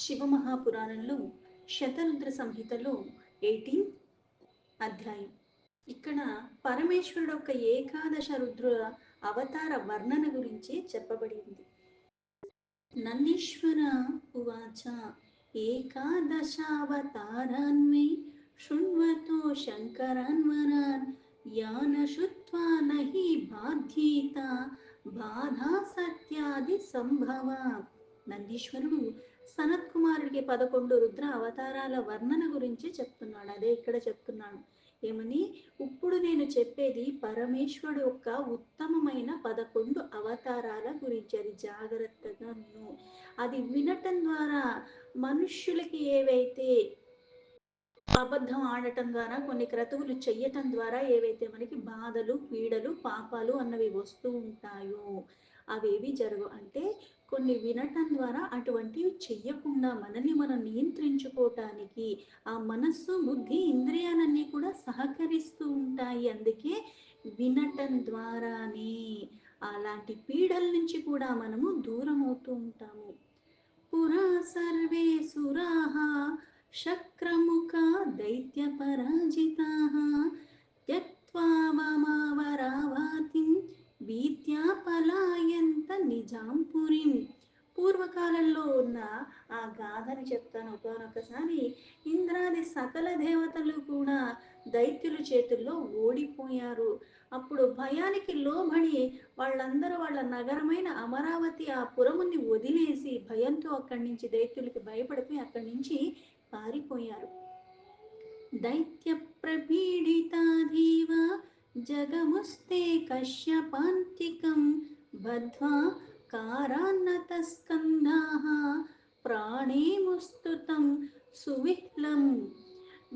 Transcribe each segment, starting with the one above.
శివమహాపురాణంలో శతరుద్ర సంహితలో 18 అధ్యాయం. ఇక్కడ పరమేశ్వరుడు యొక్క ఏకాదశ రుద్రుల అవతార వర్ణన గురించి చెప్పబడింది. నందీశ్వర ఉవాచ ఏకాదశావతారాన్వే శృణ్వతో శంకరాన్వరాన్ యాన శుత్వా నహి బాధ్యేత బాధా సత్యాది సంభవ. నందీశ్వరుడు సనత్ కుమారుడికి 11 రుద్ర అవతారాల వర్ణన గురించి చెప్తున్నాడు. అదే ఇక్కడ చెప్తున్నాను. ఏమని? ఇప్పుడు నేను చెప్పేది పరమేశ్వరుడు యొక్క ఉత్తమమైన 11 అవతారాల గురించి. అది జాగ్రత్తగా విను. అది వినటం ద్వారా మనుష్యులకి ఏవైతే అబద్ధం ఆడటం ద్వారా, కొన్ని క్రతువులు చెయ్యటం ద్వారా ఏవైతే మనకి బాధలు, పీడలు, పాపాలు అన్నవి వస్తూ ఉంటాయో అవేవి జరగవు. అంటే కొన్ని వినటం ద్వారా అటువంటివి చెయ్యకుండా మనల్ని మనం నియంత్రించుకోవటానికి ఆ మనస్సు, బుద్ధి, ఇంద్రియాలన్నీ కూడా సహకరిస్తూ ఉంటాయి. అందుకే వినటం ద్వారానే అలాంటి పీడల నుంచి కూడా మనము దూరం అవుతూ ఉంటాము. పురా సర్వే సురాః శక్రముఖా దైత్యపరాజితాః త్యక్త్వా మమావరావాతిం భీత్యా పలాయంత నిజాం పురిం. పూర్వకాలంలో ఉన్న ఆ గాథని చెప్తాను. ఒకనొకసారి ఇంద్రాది సకల దేవతలు కూడా దైత్యుల చేతుల్లో ఓడిపోయారు. అప్పుడు భయానికి లోబడి వాళ్ళందరూ వాళ్ళ నగరమైన అమరావతి ఆ పురముని వదిలేసి భయంతో అక్కడి నుంచి, దైత్యులకి భయపడిపోయి అక్కడి నుంచి పారిపోయారు. దైత్య ప్రపీడితాధీవ జగముస్తే కశ్యపాంతికం బద్ధ్వా కారాన్నతస్కంధాః ప్రాణేముస్తుతం సువిహ్లం.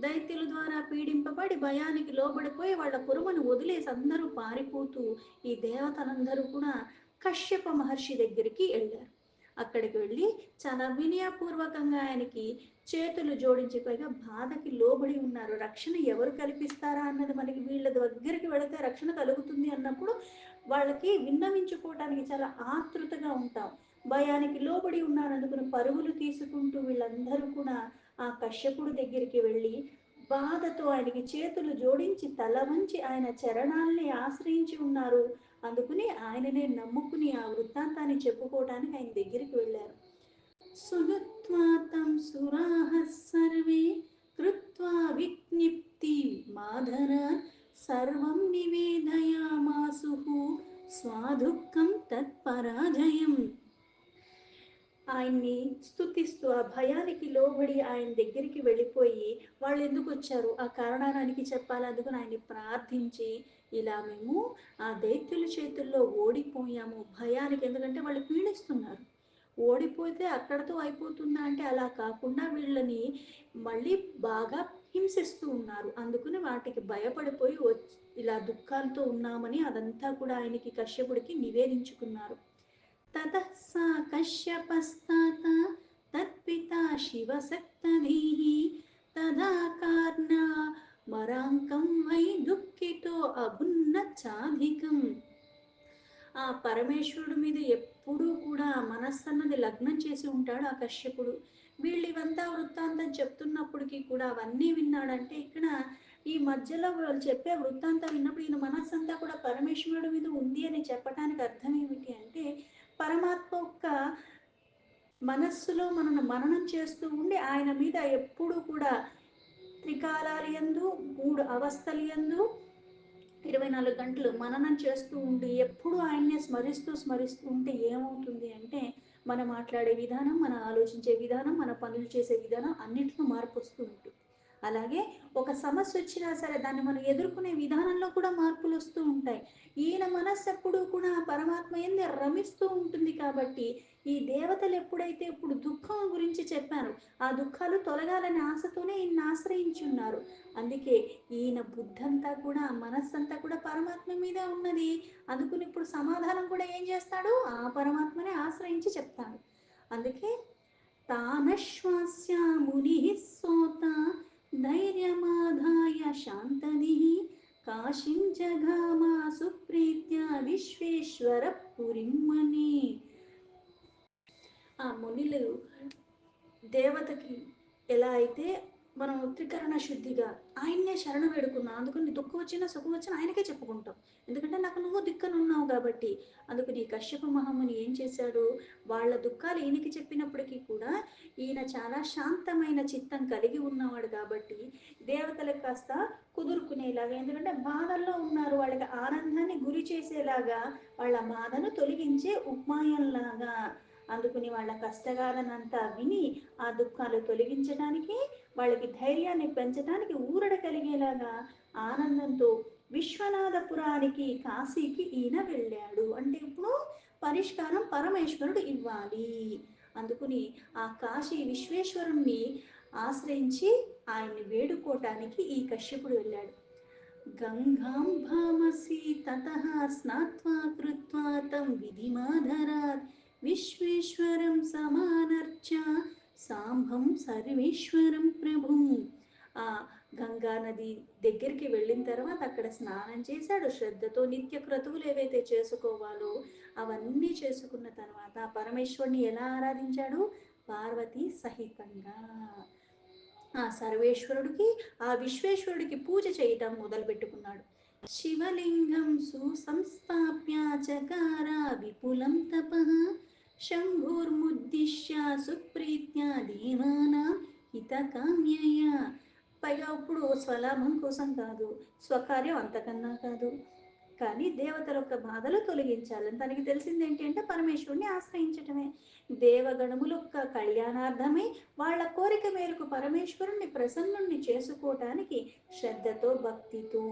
దైత్యుల ద్వారా పీడింపబడి భయానికి లోబడిపోయి వాళ్ళ పురమును వదిలేసి అందరూ పారిపోతూ ఈ దేవతలందరూ కూడా కశ్యప మహర్షి దగ్గరికి వెళ్ళారు. అక్కడికి వెళ్ళి చాలా వినయపూర్వకంగా ఆయనకి చేతులు జోడించి, పైగా బాధకి లోబడి ఉన్నారు. రక్షణ ఎవరు కల్పిస్తారా అన్నది మనకి వీళ్ళ దగ్గరికి వెళితే రక్షణ కలుగుతుంది అన్నప్పుడు వాళ్ళకి విన్నవించుకోవటానికి చాలా ఆతృతగా ఉంటాం. భయానికి లోబడి ఉన్నారు అనుకుని పరుగులు తీసుకుంటూ వీళ్ళందరూ కూడా ఆ కశ్యపుడు దగ్గరికి వెళ్ళి బాధతో ఆయనకి చేతులు జోడించి తల వంచి ఆయన చరణాల్ని ఆశ్రయించి ఉన్నారు. అందుకుని ఆయననే నమ్ముకుని ఆ వృత్తాంతాన్ని చెప్పుకోవడానికి ఆయన దగ్గరికి వెళ్ళారు. సునుత్వా తం సురాః సర్వే కృత్వా విజ్ఞప్తి మాధరాన్ సర్వం నివేదయామాసుః స్వాదుఃఖం తత్పరాజయం. ఆయన్ని స్తుతిస్తూ ఆ భయానికి లోబడి ఆయన దగ్గరికి వెళ్ళిపోయి వాళ్ళు ఎందుకు వచ్చారు ఆ కారణానికి చెప్పాలి. అందుకని ఆయన్ని ప్రార్థించి, ఇలా మేము ఆ దైత్యుల చేతుల్లో ఓడిపోయాము భయానికి, ఎందుకంటే వాళ్ళు పీడిస్తున్నారు, ఓడిపోతే అక్కడతో అయిపోతుందా అంటే అలా కాకుండా వీళ్ళని మళ్ళీ బాగా హింసిస్తూ ఉన్నారు. అందుకని వాటికి భయపడిపోయి ఇలా దుఃఖాలతో ఉన్నామని అదంతా కూడా ఆయనకి కశ్యపుడికి నివేదించుకున్నారు. తతః సా కశ్యపస్తాత తత్పితా శివసక్తధీః తదా కార్ణా మరాంకం వై దుఃఖితో అభున్నచ్చాధికం. ఆ పరమేశ్వరుడి మీద ఎప్పుడూ కూడా మనస్సన్నది లగ్నం చేసి ఉంటాడు ఆ కశ్యపుడు. వీళ్ళు ఇవంతా వృత్తాంతం చెప్తున్నప్పటికీ కూడా అవన్నీ విన్నాడంటే ఇక్కడ ఈ మధ్యలో వాళ్ళు చెప్పే వృత్తాంతం విన్నప్పుడు ఈయన మనస్సంతా కూడా పరమేశ్వరుడి మీద ఉంది అని చెప్పడానికి అర్థం ఏమిటి అంటే, పరమాత్మ యొక్క మనస్సులో మనను మననం చేస్తూ ఉండి ఆయన మీద ఎప్పుడూ కూడా త్రికాలాలయందు 3 అవస్థలయందు 24 గంటలు మననం చేస్తూ ఉండి ఎప్పుడు ఆయన్నే స్మరిస్తూ స్మరిస్తూ ఉంటే ఏమవుతుంది అంటే, మనం మాట్లాడే విధానం, మన ఆలోచించే విధానం, మన పనులు చేసే విధానం అన్నింటిలో మార్పు వస్తూ ఉంటుంది. అలాగే ఒక సమస్య వచ్చినా సరే దాన్ని మనం ఎదుర్కొనే విధానంలో కూడా మార్పులు వస్తూ ఉంటాయి. ఈయన మనస్సు ఎప్పుడూ కూడా పరమాత్మ ఎందే రమిస్తూ ఉంటుంది. కాబట్టి ఈ దేవతలు ఎప్పుడైతే ఇప్పుడు దుఃఖం గురించి చెప్పారు, ఆ దుఃఖాలు తొలగాలని ఆశతోనే ఈయన ఆశ్రయించి ఉన్నారు. అందుకే ఈయన బుద్ధంతా కూడా, మనస్సంతా కూడా పరమాత్మ మీదే ఉన్నది. అందుకుని ఇప్పుడు సమాధానం కూడా ఏం చేస్తాడు, ఆ పరమాత్మనే ఆశ్రయించి చెప్తాడు. అందుకే తానశ్వాస్య ముని సోత ధైర్యమాధాయ శాంతదిః కాశీం జగామా సుప్రీత్యా విశ్వేశ్వర పురిం మని. ఆ మునులు దేవతకి ఎలా అయితే మనం త్రికరణ శుద్ధిగా ఆయన్నే శరణ వేడుకున్నాం, అందుకని దుఃఖం వచ్చినా సుఖం వచ్చినా ఆయనకే చెప్పుకుంటాం. ఎందుకంటే నాకు నువ్వు దిక్కనున్నావు కాబట్టి. అందుకని కశ్యప మహాముని ఏం చేశాడు, వాళ్ళ దుఃఖాలు ఈయనకి చెప్పినప్పటికీ కూడా ఈయన చాలా శాంతమైన చిత్తం కలిగి ఉన్నవాడు కాబట్టి దేవతలకు కాస్త కుదురుకునేలాగా, ఎందుకంటే బాధల్లో ఉన్నారు, వాళ్ళకి ఆనందాన్ని గురి చేసేలాగా, వాళ్ళ బాధను తొలగించే ఉపాయంలాగా. అందుకుని వాళ్ళ కష్టగాలనంతా విని ఆ దుఃఖాలు తొలగించడానికి, వాళ్ళకి ధైర్యాన్ని పెంచడానికి, ఊరట కలిగేలాగా ఆనందంతో విశ్వనాథపురానికి కాశీకి ఈయన వెళ్ళాడు. అంటే ఇప్పుడు పరిష్కారం పరమేశ్వరుడు ఇవ్వాలి. అందుకుని ఆ కాశీ విశ్వేశ్వరుణ్ణి ఆశ్రయించి ఆయన్ని వేడుకోవటానికి ఈ కశ్యపుడు వెళ్ళాడు. గంగాం భామసి తతః స్నాత్వా కృత్వా తం విధిమాధరాత్ విశ్వేశ్వరం సమానర్చ సాంబం సర్వేశ్వరం ప్రభుం. ఆ గంగా నది దగ్గరికి వెళ్ళిన తర్వాత అక్కడ స్నానం చేశాడు. శ్రద్ధతో నిత్య క్రతువులు ఏవైతే చేసుకోవాలో అవన్నీ చేసుకున్న తర్వాత పరమేశ్వరుని ఎలా ఆరాధించాడు, పార్వతీ సహితంగా. ఆ సర్వేశ్వరుడికి, ఆ విశ్వేశ్వరుడికి పూజ చేయటం మొదలు పెట్టుకున్నాడు. శివలింగం సుసంస్థాప్య చకార విపులం తపః శంభుర్ముద్దిశ్య సుప్రీత్య దేవానాం హితకామ్యయ. పైగా ఇప్పుడు స్వలాభం కోసం కాదు, స్వకార్యం అంతకన్నా కాదు, కానీ దేవతల యొక్క బాధలు తొలగించాలని తనకి తెలిసింది ఏంటి అంటే పరమేశ్వరుని ఆశ్రయించటమే. దేవగణముల యొక్క కళ్యాణార్థమై వాళ్ళ కోరిక మేరకు పరమేశ్వరుణ్ణి ప్రసన్నుణ్ణి చేసుకోవటానికి శ్రద్ధతో భక్తితో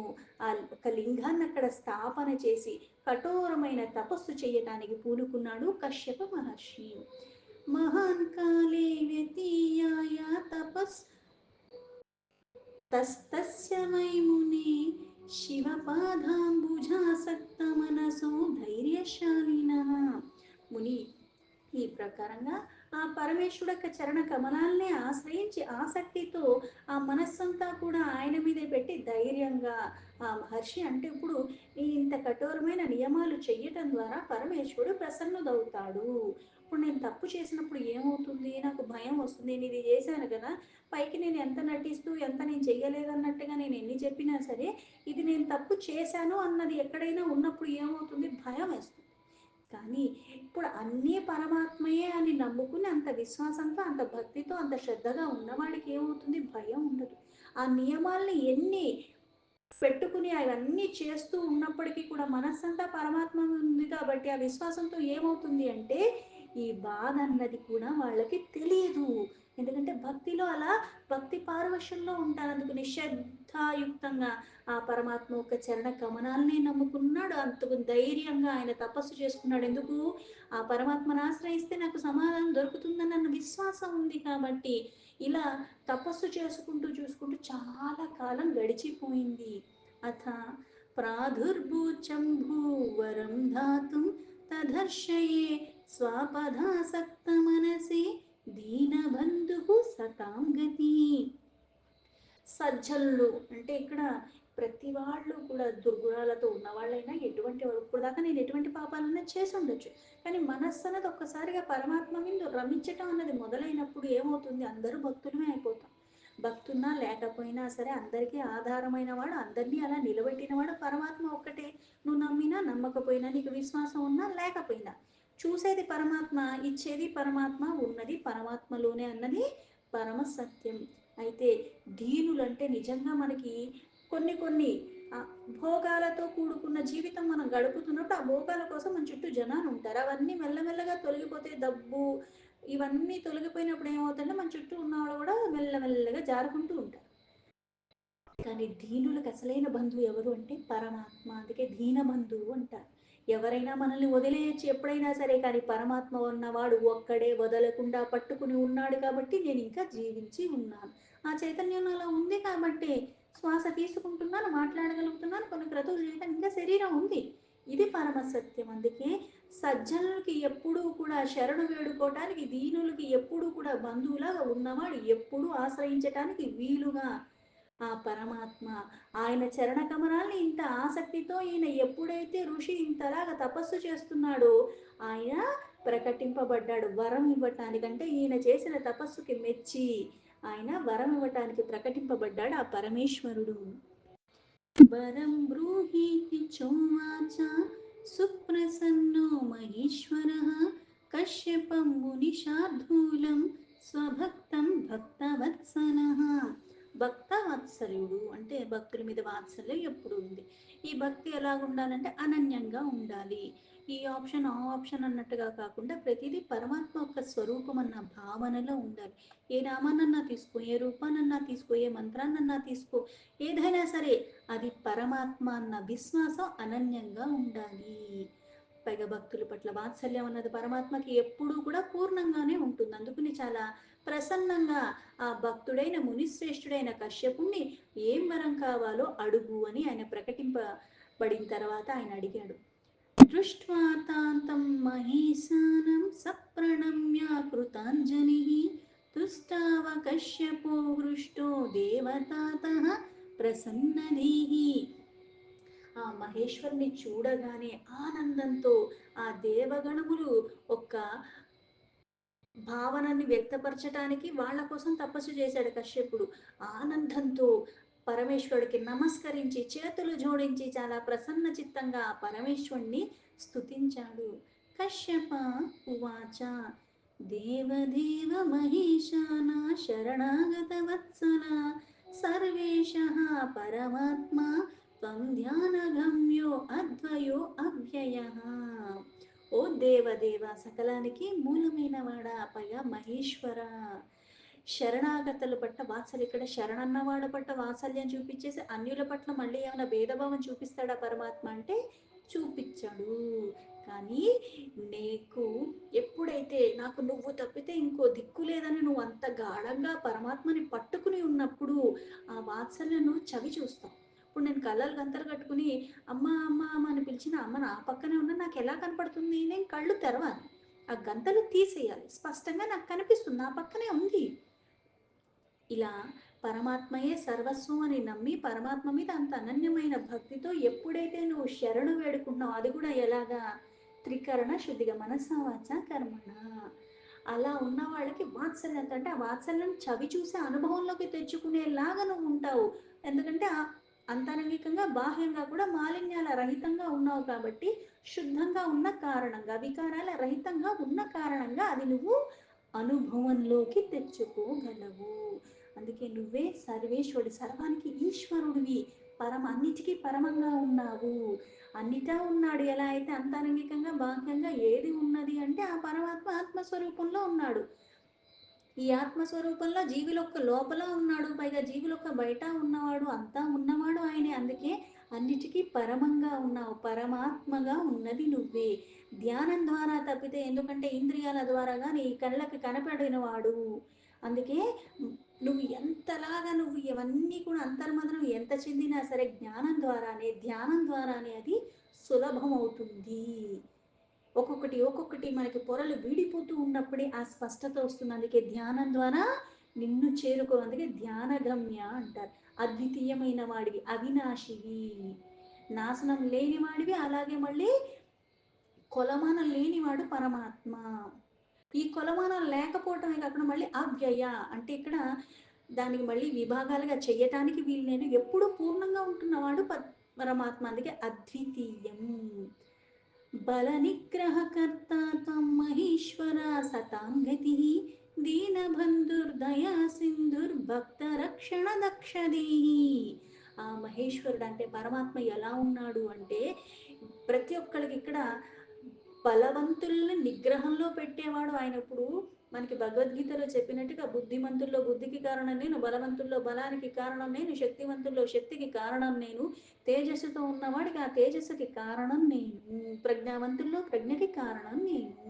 ఆ ఒక లింగాన్ని అక్కడ స్థాపన చేసి కఠోరమైన తపస్సు చేయటానికి పూనుకున్నాడు కశ్యప మహర్షి. మహాన్ కాలే వ్యతీయాయ తపస్ తస్తస్య వై మునే శివపాదాంబుజాసక్త మనసో ధైర్యశాలినః. ముని ఈ ప్రకారంగా ఆ పరమేశ్వరుడు యొక్క చరణ కమలాల్ని ఆశ్రయించి ఆసక్తితో ఆ మనస్సంతా కూడా ఆయన మీదే పెట్టి ధైర్యంగా ఆ మహర్షి అంటే ఇప్పుడు ఇంత కఠోరమైన నియమాలు చెయ్యటం ద్వారా పరమేశ్వరుడు ప్రసన్నుడవుతాడు. ఇప్పుడు నేను తప్పు చేసినప్పుడు ఏమవుతుంది, నాకు భయం వస్తుంది, నేను ఇది చేశాను కదా, పైకి నేను ఎంత నటిస్తూ ఎంత నేను చెయ్యలేదన్నట్టుగా నేను ఎన్ని చెప్పినా సరే ఇది నేను తప్పు చేశాను అన్నది ఎక్కడైనా ఉన్నప్పుడు ఏమవుతుంది, భయం వేస్తుంది. కానీ ఇప్పుడు అన్నీ పరమాత్మయే అని నమ్ముకుని అంత విశ్వాసంతో అంత భక్తితో అంత శ్రద్ధగా ఉన్నవాడికి ఏమవుతుంది, భయం ఉండదు. ఆ నియమాల్ని ఎన్ని పెట్టుకుని అవన్నీ చేస్తూ ఉన్నప్పటికీ కూడా మనస్సంతా పరమాత్మ ఉంది కాబట్టి ఆ విశ్వాసంతో ఏమవుతుంది అంటే ఈ బాధ అన్నది కూడా వాళ్ళకి తెలియదు. ఎందుకంటే భక్తిలో అలా భక్తి పారవశ్యంలో ఉంటారు. అందుకు నిశ్శబ్దాయుక్తంగా ఆ పరమాత్మ యొక్క చరణ కమనాల్ని నమ్ముకున్నాడు. అంతకు ధైర్యంగా ఆయన తపస్సు చేసుకున్నాడు. ఎందుకు, ఆ పరమాత్మను ఆశ్రయిస్తే నాకు సమాధానం దొరుకుతుందన్న విశ్వాసం ఉంది కాబట్టి. ఇలా తపస్సు చేసుకుంటూ చూసుకుంటూ చాలా కాలం గడిచిపోయింది. అథ ప్రాదుర్భూచం భూవరం ధాతుం తదర్శయే స్వాపదాసక్త మనసి దీనబంధు సతాం గతి. సజ్జనులు అంటే ఇక్కడ ప్రతి వాళ్ళు కూడా దుర్గుణాలతో ఉన్నవాళ్ళైనా ఎటువంటి వారు, ఇప్పుడు దాకా నేను ఎటువంటి పాపాలన్నా చేసి ఉండొచ్చు, కానీ మనస్సు అన్నది ఒక్కసారిగా పరమాత్మ మీద రమించటం అన్నది మొదలైనప్పుడు ఏమవుతుంది, అందరూ భక్తులమే అయిపోతాం. భక్తున్నా లేకపోయినా సరే అందరికీ ఆధారమైన వాడు, అందరినీ అలా నిలబెట్టిన వాడు పరమాత్మ ఒక్కటే. నువ్వు నమ్మినా నమ్మకపోయినా, నీకు విశ్వాసం ఉన్నా లేకపోయినా, చూసేది పరమాత్మ, ఇచ్చేది పరమాత్మ, ఉన్నది పరమాత్మలోనే అన్నది పరమ సత్యం. అయితే దీనులంటే నిజంగా మనకి కొన్ని కొన్ని ఆ, భోగాలతో కూడుకున్న జీవితం మనం గడుపుతున్నప్పుడు ఆ భోగాల కోసం మన చుట్టూ జనాలు ఉంటారు. అవన్నీ మెల్లమెల్లగా తొలగిపోతే డబ్బు ఇవన్నీ తొలగిపోయినప్పుడు ఏమవుతుందంటే మన చుట్టూ ఉన్న వాళ్ళు కూడా మెల్లమెల్లగా జారుకుంటూ ఉంటారు. కానీ దీనులకు అసలైన బంధువు ఎవరు అంటే పరమాత్మ. అందుకే దీన బంధువు అంటారు. ఎవరైనా మనల్ని వదిలేయచ్చు ఎప్పుడైనా సరే, కానీ పరమాత్మ ఉన్నవాడు ఒక్కడే వదలకుండా పట్టుకుని ఉన్నాడు కాబట్టి నేను ఇంకా జీవించి ఉన్నాను. ఆ చైతన్యం నాలో ఉంది కాబట్టి శ్వాస తీసుకుంటున్నాను, మాట్లాడగలుగుతున్నాను, కొన్ని క్రతువులు చేయడానికి ఇంకా శరీరం ఉంది. ఇది పరమ సత్యం. అందుకే సజ్జనులకి ఎప్పుడూ కూడా శరణు వేడుకోవటానికి, దీనులకి ఎప్పుడూ కూడా బంధువులాగా ఉన్నవాడు, ఎప్పుడూ ఆశ్రయించటానికి వీలుగా ఆ పరమాత్మ. ఆయన చరణ కమలాల్ని ఇంత ఆసక్తితో ఈయన ఎప్పుడైతే ఋషి ఇంతలాగా తపస్సు చేస్తున్నాడో ఆయన ప్రకటింపబడ్డాడు వరం ఇవ్వటానికంటే ఈయన చేసిన తపస్సుకి మెచ్చి ఆయన వరం ఇవ్వటానికి ప్రకటింపబడ్డాడు ఆ పరమేశ్వరుడు. వరం బ్రూహీతి చోవాచ సుప్రసన్నో మహేశ్వరः కశ్యపం మునిశార్దూలం స్వభక్తం భక్తవత్సలః. భక్తవత్సలుడు అంటే భక్తుల మీద వాత్సల్యం ఎప్పుడు ఉంది. ఈ భక్తి ఎలా ఉండాలంటే అనన్యంగా ఉండాలి. ఈ ఆప్షన్ ఆ ఆప్షన్ అన్నట్టుగా కాకుండా ప్రతిదీ పరమాత్మ యొక్క స్వరూపం అన్న భావనలో ఉండాలి. ఏ నామాన్నన్నా తీసుకో, ఏ రూపాన్నన్నా తీసుకో, ఏ మంత్రాన్నన్నా తీసుకో, ఏదైనా సరే అది పరమాత్మ అన్న విశ్వాసం అనన్యంగా ఉండాలి. పైగా భక్తుల పట్ల వాత్సల్యం అన్నది పరమాత్మకి ఎప్పుడూ కూడా పూర్ణంగానే ఉంటుంది. అందుకని చాలా ప్రసన్నంగా ఆ భక్తుడైన మునిశ్రేష్ఠుడైన కశ్యపుణ్ణి ఏం వరం కావాలో అడుగు అని ఆయన ప్రకటింపబడిన తర్వాత ఆయన అడిగాడు. దృష్ట్వా తాంతం మహేశానం సప్రణమ్య కృతాంజలిః తుష్టావ కశ్యపో హృష్టో దేవతాతః ప్రసన్నదేః. ఆ మహేశ్వరుని చూడగానే ఆనందంతో ఆ దేవగణములు ఒక్క భావనని వ్యక్తపరచటానికి వాళ్ళ కోసం తపస్సు చేశాడు కశ్యపుడు. ఆనందంతో పరమేశ్వరుడికి నమస్కరించి చేతులు జోడించి చాలా ప్రసన్న చిత్తంగా ఆ పరమేశ్వరుణ్ణి స్తుతించాడు. కశ్యప ఉవాచ దేవదేవ మహేశాన శరణాగత వత్సల సర్వేశ పరమాత్మా త్వం ధ్యానగమ్యో అద్వయో అవ్యయః. ఓ దేవదేవ సకలానికి మూలమైన వాడా పైగా మహేశ్వర, శరణాగతుల పట్ల వాత్సల్యం. ఇక్కడ శరణన్నవాడ పట్ల వాత్సల్యం చూపించేసి అన్యుల పట్ల మళ్ళీ ఏమైనా భేదభావం చూపిస్తాడా పరమాత్మ అంటే చూపించాడు. కానీ నీకు ఎప్పుడైతే నాకు నువ్వు తప్పితే ఇంకో దిక్కు లేదని నువ్వు అంత గాఢంగా పరమాత్మని పట్టుకుని ఉన్నప్పుడు ఆ వాత్సల్యం నువ్వు చవి చూస్తావు. ఇప్పుడు నేను కళ్ళలు గంతలు కట్టుకుని అమ్మ అమ్మ అమ్మ అని పిలిచిన అమ్మ నా పక్కనే ఉన్నా నాకు ఎలా కనపడుతుంది? నేను కళ్ళు తెరవాలి, ఆ గంతలు తీసేయాలి, స్పష్టంగా నాకు కనిపిస్తుంది నా పక్కనే ఉంది. ఇలా పరమాత్మయే సర్వస్వం అని నమ్మి పరమాత్మ మీద అంత అనన్యమైన భక్తితో ఎప్పుడైతే నువ్వు శరణు వేడుకుంటున్నావు, అది కూడా ఎలాగా? త్రికరణ శుద్ధిగా మనసా వాచ కర్మణ. అలా ఉన్న వాళ్ళకి వాత్సల్యం అంటే ఆ వాత్సల్యం చవి చూసే అనుభవంలోకి తెచ్చుకునేలాగా నువ్వు ఉంటావు. ఎందుకంటే అంతరంగికంగా బాహ్యంగా కూడా మాలిన్యాల రహితంగా ఉన్నావు కాబట్టి, శుద్ధంగా ఉన్న కారణంగా, వికారాల రహితంగా ఉన్న కారణంగా అది నువ్వు అనుభవంలోకి తెచ్చుకోగలవు. అందుకే నువ్వే సర్వేశ్వరుడు, సర్వానికి ఈశ్వరుడివి, అన్నిటికీ పరమంగా ఉన్నావు. అన్నిటా ఉన్నాడు. ఎలా అయితే అంతరంగికంగా బాహ్యంగా ఏది ఉన్నది అంటే ఆ పరమాత్మ ఆత్మస్వరూపంలో ఉన్నాడు. ఈ ఆత్మస్వరూపంలో జీవులొక్క లోపల ఉన్నాడు, పైగా జీవులొక్క బయట ఉన్నవాడు, అంతా ఉన్నవాడు ఆయనే. అందుకే అన్నిటికీ పరమంగా ఉన్నావు, పరమాత్మగా ఉన్నది నువ్వే. ధ్యానం ద్వారా తప్పితే, ఎందుకంటే ఇంద్రియాల ద్వారాగా నీ కళ్ళకి కనపడిన వాడు. అందుకే నువ్వు ఎంతలాగా నువ్వు ఇవన్నీ కూడా అంతర్మదనం ఎంత చెందినా సరే జ్ఞానం ద్వారానే, ధ్యానం ద్వారానే అది సులభం అవుతుంది. ఒక్కొక్కటి మనకి పొరలు వీడిపోతూ ఉన్నప్పుడే ఆ స్పష్టత వస్తుంది. అందుకే ధ్యానం ద్వారా నిన్ను చేరుకో. అందుకే ధ్యానగమ్య అంటారు. అద్వితీయమైన వాడివి, అవినాశివి, నాశనం లేనివాడివి, అలాగే మళ్ళీ కొలమానం లేనివాడు పరమాత్మ. ఈ కొలమానం లేకపోవటమే కాకుండా మళ్ళీ అవ్యయ అంటే ఇక్కడ దానికి మళ్ళీ విభాగాలుగా చెయ్యటానికి వీలు నేను ఎప్పుడు పూర్ణంగా ఉంటున్నవాడు పరమాత్మ. అందుకే అద్వితీయం. బల నిగ్రహకర్త త్వం మహేశ్వర సతాం గతి దీనబంధుర్దయా సింధుర్భక్త రక్షణ దక్షదేహి. ఆ మహేశ్వరుడు అంటే పరమాత్మ ఎలా ఉన్నాడు అంటే ప్రతి ఒక్కరికి ఇక్కడ బలవంతుల్ని నిగ్రహంలో పెట్టేవాడు ఆయన. ఇప్పుడు మనకి భగవద్గీతలో చెప్పినట్టుగా బుద్ధిమంతుల్లో బుద్ధికి కారణం నేను, బలవంతుల్లో బలానికి కారణం నేను, శక్తివంతుల్లో శక్తికి కారణం నేను, తేజస్సుతో ఉన్నవాడికి ఆ తేజస్సుకి కారణం నేను, ప్రజ్ఞావంతుల్లో ప్రజ్ఞకి కారణం నేను,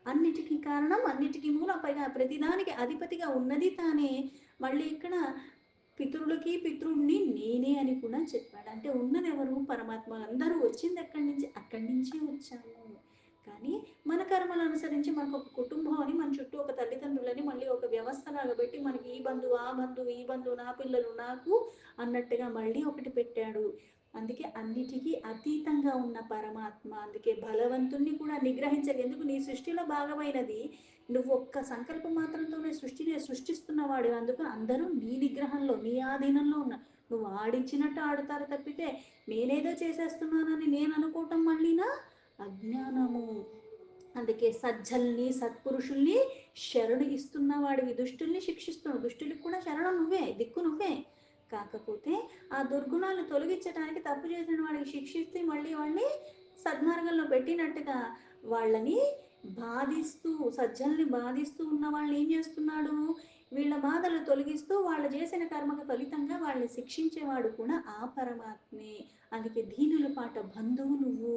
అన్నిటికీ కారణం అన్నిటికీ మూలం, పైగా ప్రతిదానికి అధిపతిగా ఉన్నది తానే. మళ్ళీ ఇక్కడ పితరులకి పితృణ్ణి నేనే అని కూడా చెప్పాడు. అంటే ఉన్నది ఎవరు? పరమాత్మ. అందరూ వచ్చింది ఎక్కడి నుంచి? అక్కడి నుంచే వచ్చాము. కానీ మన కర్మలు అనుసరించి మనకు ఒక కుటుంబం అని, మన చుట్టూ ఒక తల్లిదండ్రులని, మళ్ళీ ఒక వ్యవస్థలాగా పెట్టి మనకి ఈ బంధువు ఆ బంధువు, ఈ బంధువు నా పిల్లలు నాకు అన్నట్టుగా మళ్ళీ ఒకటి పెట్టాడు. అందుకే అన్నిటికీ అతీతంగా ఉన్న పరమాత్మ. అందుకే బలవంతుణ్ణి కూడా నిగ్రహించరు. ఎందుకు నీ సృష్టిలో భాగమైనది. నువ్వు ఒక్క సంకల్పం మాత్రంతోనే సృష్టిని సృష్టిస్తున్నవాడివి. అందుకు అందరూ నీ నిగ్రహంలో, నీ ఆధీనంలో ఉన్నారు. నువ్వు ఆడించినట్టు ఆడుతారు తప్పితే నేనేదో చేసేస్తున్నానని నేను అనుకోవటం మళ్ళీనా అజ్ఞానము. అందుకే సజ్జల్ని సత్పురుషుల్ని శరణు ఇస్తున్నవాడివి, దుష్టుల్ని శిక్షిస్తున్నావు. దుష్టులకు కూడా శరణం నువ్వే, దిక్కు నువ్వే. కాకపోతే ఆ దుర్గుణాలు తొలగించడానికి తప్పు చేసిన వాడికి శిక్షిస్తే మళ్ళీ వాళ్ళని సద్మార్గంలో పెట్టినట్టుగా వాళ్ళని బాధిస్తూ, సజ్జల్ని బాధిస్తూ ఉన్న వాళ్ళని ఏం చేస్తున్నాడు, వీళ్ళ బాధలు తొలగిస్తూ వాళ్ళు చేసిన కర్మకు ఫలితంగా వాళ్ళని శిక్షించేవాడు కూడా ఆ పరమాత్మే. అందుకే దీనుల పాట బంధువు నువ్వు,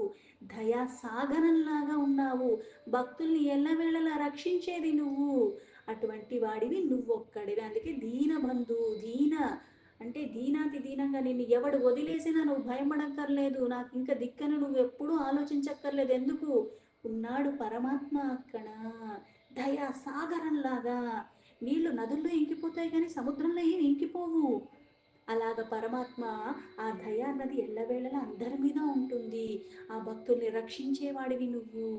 దయా సాగరంలాగా ఉన్నావు, భక్తుల్ని ఎల్లవేళలా రక్షించేది నువ్వు, అటువంటి వాడివి నువ్వొక్కడివి. అందుకే దీనబంధు, దీన అంటే దీనాతి దీనంగా నిన్ను ఎవడు వదిలేసినా నువ్వు భయపడక్కర్లేదు, నాకు ఇంకా దిక్కను నువ్వు ఎప్పుడూ ఆలోచించక్కర్లేదు. ఎందుకు ఉన్నాడు పరమాత్మ అక్కడ, దయా సాగరంలాగా. నీళ్లు నదుల్లో ఇంకిపోతాయి కానీ సముద్రంలో ఏం ఇంకిపోవు. అలాగ పరమాత్మ ఆ దయా నది ఎల్లవేళలా అందరి మీద ఉంటుంది. ఆ భక్తుల్ని రక్షించేవాడివి నువ్వు.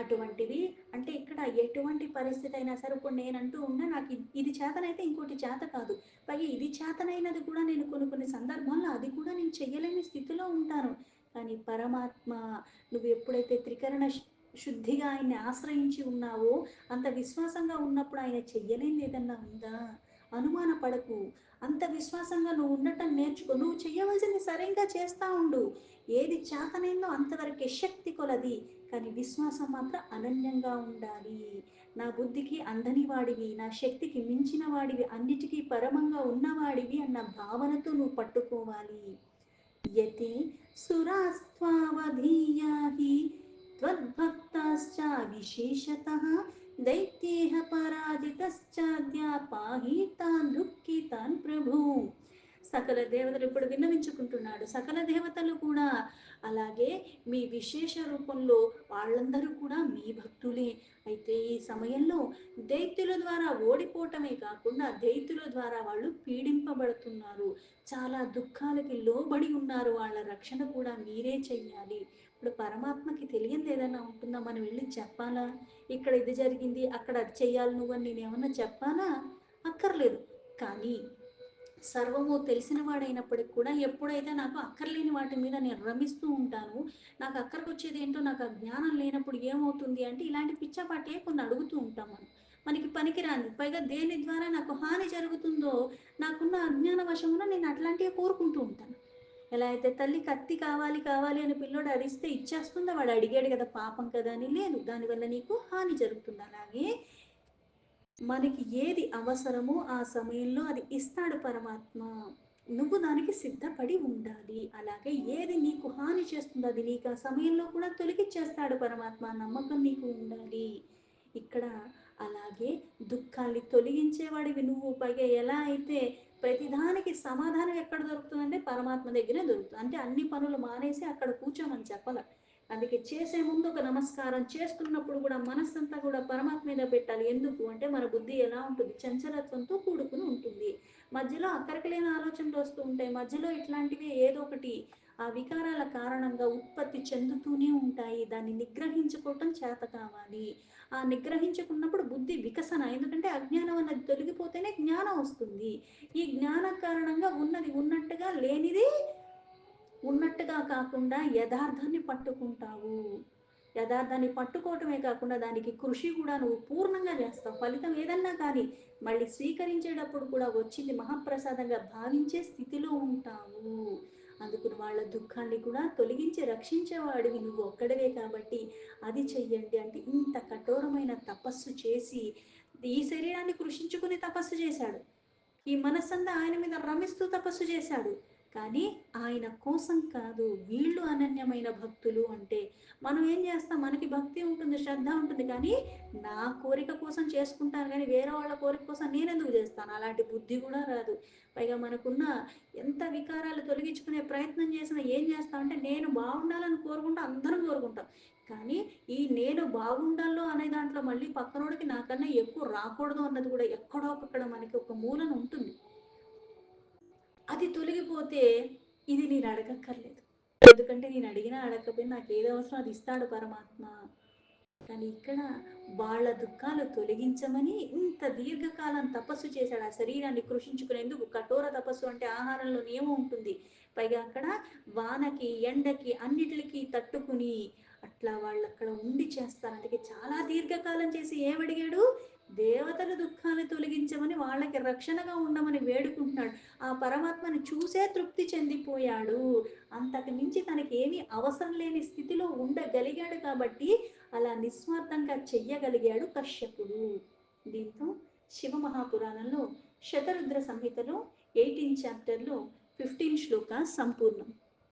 అటువంటివి అంటే ఇక్కడ ఎటువంటి పరిస్థితి అయినా సరే, ఇప్పుడు నేనంటూ ఉన్నా నాకు ఇది చేతనైతే ఇంకోటి చేత కాదు, పైగా ఇది చేతనైనది కూడా నేను కొన్ని కొన్ని సందర్భాల్లో అది కూడా నేను చెయ్యలేని స్థితిలో ఉంటాను. కానీ పరమాత్మ, నువ్వు ఎప్పుడైతే త్రికరణ శుద్ధిగా ఆయన్ని ఆశ్రయించి ఉన్నావో, అంత విశ్వాసంగా ఉన్నప్పుడు ఆయన చెయ్యలేని ఏదన్నా ఉందా? అనుమాన పడకు. అంత విశ్వాసంగా నువ్వు ఉండటం నేర్చుకో. నువ్వు చెయ్యవలసింది సరిగ్గా చేస్తా ఉండు. ఏది చేతనైందో అంతవరకే, శక్తి కొలది. కానీ విశ్వాసం మాత్రం అనన్యంగా ఉండాలి. నా బుద్ధికి అందని వాడివి, నా శక్తికి మించిన వాడివి, అన్నిటికీ పరమంగా ఉన్నవాడివి అన్న భావనతో నువ్వు పట్టుకోవాలి. యతి సురాస్త్వావధీయా హి త్వద్భక్తాశ్చ విశేషతః దైత్యేహ పరాజితశ్చాద్య పాహి తాన్ దుఃఖితాన్ ప్రభు. సకల దేవతలు ఇప్పుడు విన్నవించుకుంటున్నాడు. సకల దేవతలు కూడా అలాగే మీ విశేష రూపంలో వాళ్ళందరూ కూడా మీ భక్తులే. అయితే ఈ సమయంలో దైత్యుల ద్వారా ఓడిపోవటమే కాకుండా దైత్యుల ద్వారా వాళ్ళు పీడింపబడుతున్నారు, చాలా దుఃఖాలకి లోబడి ఉన్నారు, వాళ్ళ రక్షణ కూడా మీరే చెయ్యాలి. ఇప్పుడు పరమాత్మకి తెలియంది ఏదైనా ఉంటుందా? మనం వెళ్ళి చెప్పాలా? ఇక్కడ ఇది జరిగింది, అక్కడ అది చెయ్యాలి నువ్వని నేనేమన్నా చెప్పాలా? అక్కర్లేదు. కానీ సర్వము తెలిసిన వాడైనప్పటికి కూడా ఎప్పుడైతే నాకు అక్కర్లేని వాటి మీద నేను రమిస్తూ ఉంటాను, నాకు అక్కడికి వచ్చేది ఏంటో నాకు ఆ జ్ఞానం లేనప్పుడు ఏమవుతుంది అంటే ఇలాంటి పిచ్చాపాటే కొన్ని అడుగుతూ ఉంటాం మనం. మనకి పనికిరాని, పైగా దేని ద్వారా నాకు హాని జరుగుతుందో నాకున్న అజ్ఞాన వశమున నేను అట్లాంటివి కోరుకుంటూ ఉంటాను. ఎలా అయితే తల్లి కత్తి కావాలి కావాలి అని పిల్లోడు అడిస్తే ఇచ్చేస్తుందో, వాడు అడిగాడు కదా పాపం కదా అని, లేదు, దానివల్ల నీకు హాని జరుగుతుంది. అలాగే మనకి ఏది అవసరమో ఆ సమయంలో అది ఇస్తాడు పరమాత్మ. నువ్వు దానికి సిద్ధపడి ఉండాలి. అలాగే ఏది నీకు హాని చేస్తుందో అది నీకు ఆ సమయంలో కూడా తొలగిచ్చేస్తాడు పరమాత్మ. నమ్మకం నీకు ఉండాలి ఇక్కడ. అలాగే దుఃఖాన్ని తొలగించేవాడివి నువ్వు. పైగా ఎలా అయితే ప్రతిదానికి సమాధానం ఎక్కడ దొరుకుతుందంటే పరమాత్మ దగ్గరే దొరుకుతుంది. అంటే అన్ని పనులు మానేసి అక్కడ కూర్చోమని చెప్పాల. అందుకే చేసే ముందు ఒక నమస్కారం, చేస్తున్నప్పుడు కూడా మనస్సంతా కూడా పరమాత్మ మీద పెట్టాలి. ఎందుకు అంటే మన బుద్ధి ఎలా ఉంటుంది, చంచలత్వంతో కూడుకుని ఉంటుంది. మధ్యలో అక్కడికి లేని ఆలోచనలు వస్తూ ఉంటాయి, మధ్యలో ఇట్లాంటివి ఏదో ఒకటి ఆ వికారాల కారణంగా ఉత్పత్తి చెందుతూనే ఉంటాయి. దాన్ని నిగ్రహించుకోవటం చేత కావాలి. ఆ నిగ్రహించుకున్నప్పుడు బుద్ధి వికసన, ఎందుకంటే అజ్ఞానం అన్నది తొలగిపోతేనే జ్ఞానం వస్తుంది. ఈ జ్ఞాన కారణంగా ఉన్నది ఉన్నట్టుగా, లేనిది ఉన్నట్టుగా కాకుండా యథార్థాన్ని పట్టుకుంటావు. యథార్థాన్ని పట్టుకోవటమే కాకుండా దానికి కృషి కూడా నువ్వు పూర్ణంగా చేస్తావు. ఫలితం ఏదన్నా కానీ మళ్ళీ స్వీకరించేటప్పుడు కూడా వచ్చింది మహాప్రసాదంగా భావించే స్థితిలో ఉంటావు. అందుకు వాళ్ళ దుఃఖాన్ని కూడా తొలగించి రక్షించేవాడివి నువ్వు ఒక్కడవే. కాబట్టి అది చెయ్యండి అంటే ఇంత కఠోరమైన తపస్సు చేసి, ఈ శరీరాన్ని కృషించుకుని తపస్సు చేశాడు, ఈ మనస్సంతా ఆయన మీద రమిస్తూ తపస్సు చేశాడు. కానీ ఆయన కోసం కాదు, వీళ్ళు అనన్యమైన భక్తులు అంటే మనం ఏం చేస్తాం, మనకి భక్తి ఉంటుంది, శ్రద్ధ ఉంటుంది, కానీ నా కోరిక కోసం చేసుకుంటాను కానీ వేరే వాళ్ళ కోరిక కోసం నేనెందుకు చేస్తాను, అలాంటి బుద్ధి కూడా రాదు. పైగా మనకున్న ఎంత వికారాలు తొలగించుకునే ప్రయత్నం చేసినా ఏం చేస్తామంటే నేను బాగుండాలని కోరుకుంటా, అందరం కోరుకుంటాం. కానీ ఈ నేను బాగుండాలో అనే దాంట్లో మళ్ళీ పక్కనోడికి నాకన్నా ఎక్కువ రాకూడదు అన్నది కూడా ఎక్కడో ఒకక్కడ మనకి ఒక మూలన ఉంటుంది. అది తొలగిపోతే ఇది నేను అడగక్కర్లేదు. ఎందుకంటే నేను అడిగినా అడగకపోయినా నాకు ఏది అవసరం అది ఇస్తాడు పరమాత్మ. కానీ ఇక్కడ వాళ్ళ దుఃఖాలు తొలగించమని ఇంత దీర్ఘకాలం తపస్సు చేశాడు. ఆ శరీరాన్ని కృషించుకునేందుకు కఠోర తపస్సు అంటే ఆహారంలో నియమం ఉంటుంది. పైగా అక్కడ వానకి, ఎండకి అన్నిటికి తట్టుకుని అట్లా వాళ్ళు అక్కడ ఉండి చేస్తారు. అందుకే చాలా దీర్ఘకాలం చేసి ఏమడిగాడు? దేవతల దుఃఖాన్ని తొలగించమని, వాళ్ళకి రక్షణగా ఉండమని వేడుకుంటున్నాడు. ఆ పరమాత్మని చూసే తృప్తి చెందిపోయాడు. అంతకు మించి తనకి ఏమీ అవసరం లేని స్థితిలో ఉండగలిగాడు కాబట్టి అలా నిస్వార్థంగా చెయ్యగలిగాడు కశ్యపుడు. దీంతో శివ మహాపురాణంలో శతరుద్ర సంహితలో 18 చాప్టర్లో 15 శ్లోక సంపూర్ణం.